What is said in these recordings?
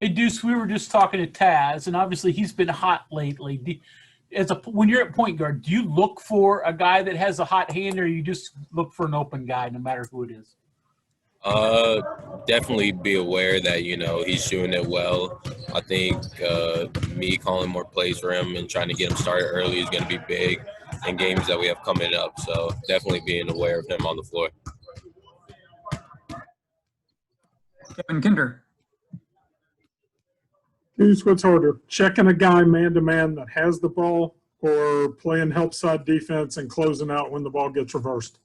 Hey, Deuce, we were just talking to Taz, and obviously he's been hot lately. When you're at point guard, do you look for a guy that has a hot hand, or you just look for an open guy, no matter who it is? Definitely be aware that, he's shooting it well. I think me calling more plays for him and trying to get him started early is going to be big in games that we have coming up. So definitely being aware of him on the floor. Kevin Kinder. Here's what's harder, checking a guy man-to-man that has the ball or playing help side defense and closing out when the ball gets reversed?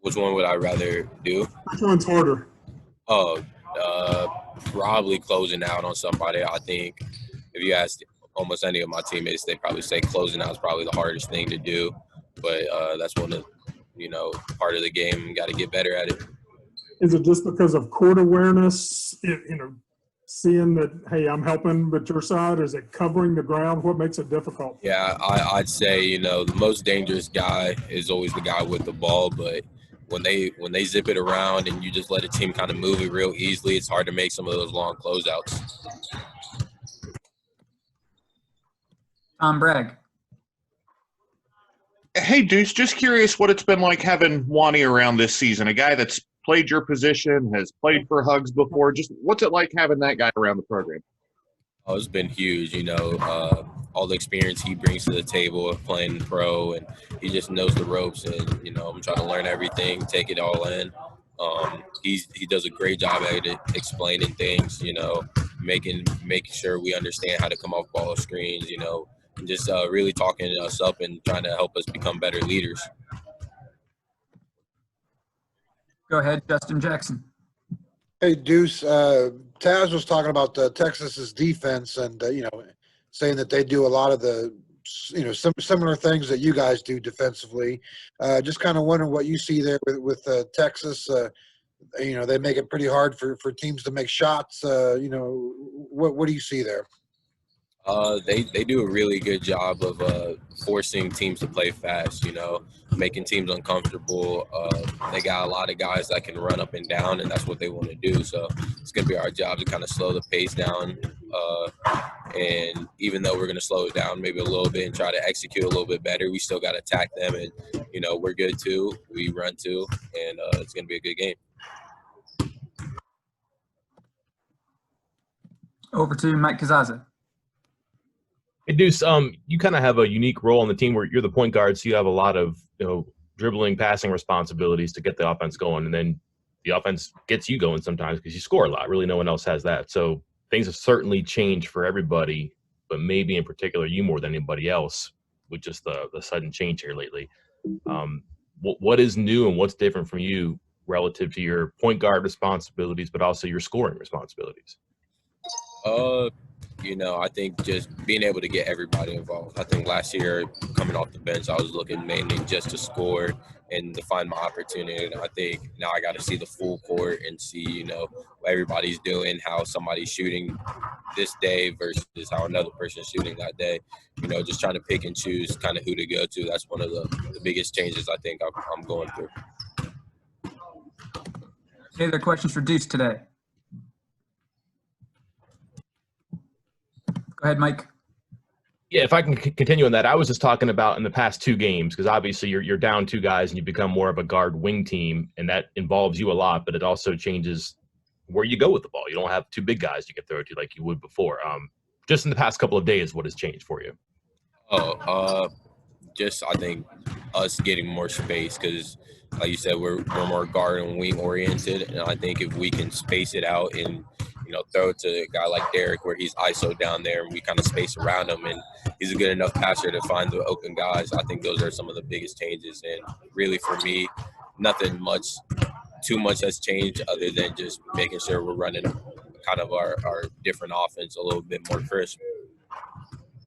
Which one would I rather do? Which one's harder? Oh, probably closing out on somebody. I think if you ask almost any of my teammates, they probably say closing out is probably the hardest thing to do. But that's one of, part of the game. Got to get better at it. Is it just because of court awareness, seeing that, hey, I'm helping but your side? Is it covering the ground? What makes it difficult? Yeah, I'd say, the most dangerous guy is always the guy with the ball. But when they zip it around and you just let a team kind of move it real easily, it's hard to make some of those long closeouts. Tom Bragg. Hey, Deuce, just curious what it's been like having Wani around this season, a guy that's played your position, has played for Hugs before. Just what's it like having that guy around the program? Oh, it's been huge, all the experience he brings to the table of playing pro, and he just knows the ropes, and, I'm trying to learn everything, take it all in. He does a great job at it, explaining things, making sure we understand how to come off ball screens, and just really talking us up and trying to help us become better leaders. Go ahead, Justin Jackson. Hey, Deuce, Taz was talking about Texas's defense and, saying that they do a lot of the, some similar things that you guys do defensively. Just kind of wondering what you see there with Texas. They make it pretty hard for teams to make shots. What do you see there? They do a really good job of forcing teams to play fast, making teams uncomfortable. They got a lot of guys that can run up and down, and that's what they want to do. So it's going to be our job to kind of slow the pace down. And even though we're going to slow it down maybe a little bit and try to execute a little bit better, we still got to attack them. And, we're good too. We run too, and it's going to be a good game. Over to Mike Kazaza. Hey, Deuce, you kind of have a unique role on the team where you're the point guard, so you have a lot of dribbling, passing responsibilities to get the offense going, and then the offense gets you going sometimes because you score a lot. Really, no one else has that. So things have certainly changed for everybody, but maybe in particular you more than anybody else with just the sudden change here lately. What is new and what's different from you relative to your point guard responsibilities, but also your scoring responsibilities? I think just being able to get everybody involved. I think last year, coming off the bench, I was looking mainly just to score and to find my opportunity. And I think now I got to see the full court and see, what everybody's doing, how somebody's shooting this day versus how another person's shooting that day. Just trying to pick and choose kind of who to go to. That's one of the biggest changes I think I'm going through. Any other questions for Deuce today? Go ahead, Mike. Yeah, if I can continue on that, I was just talking about in the past two games, because obviously you're down two guys and you become more of a guard wing team, and that involves you a lot, but it also changes where you go with the ball. You don't have two big guys you can throw it to like you would before. Just in the past couple of days, what has changed for you? Just I think us getting more space because, like you said, we're more guard and wing oriented, and I think if we can space it out and throw it to a guy like Derek where he's ISO down there and we kind of space around him and he's a good enough passer to find the open guys. I think those are some of the biggest changes. And really for me, nothing too much has changed other than just making sure we're running kind of our different offense a little bit more crisp.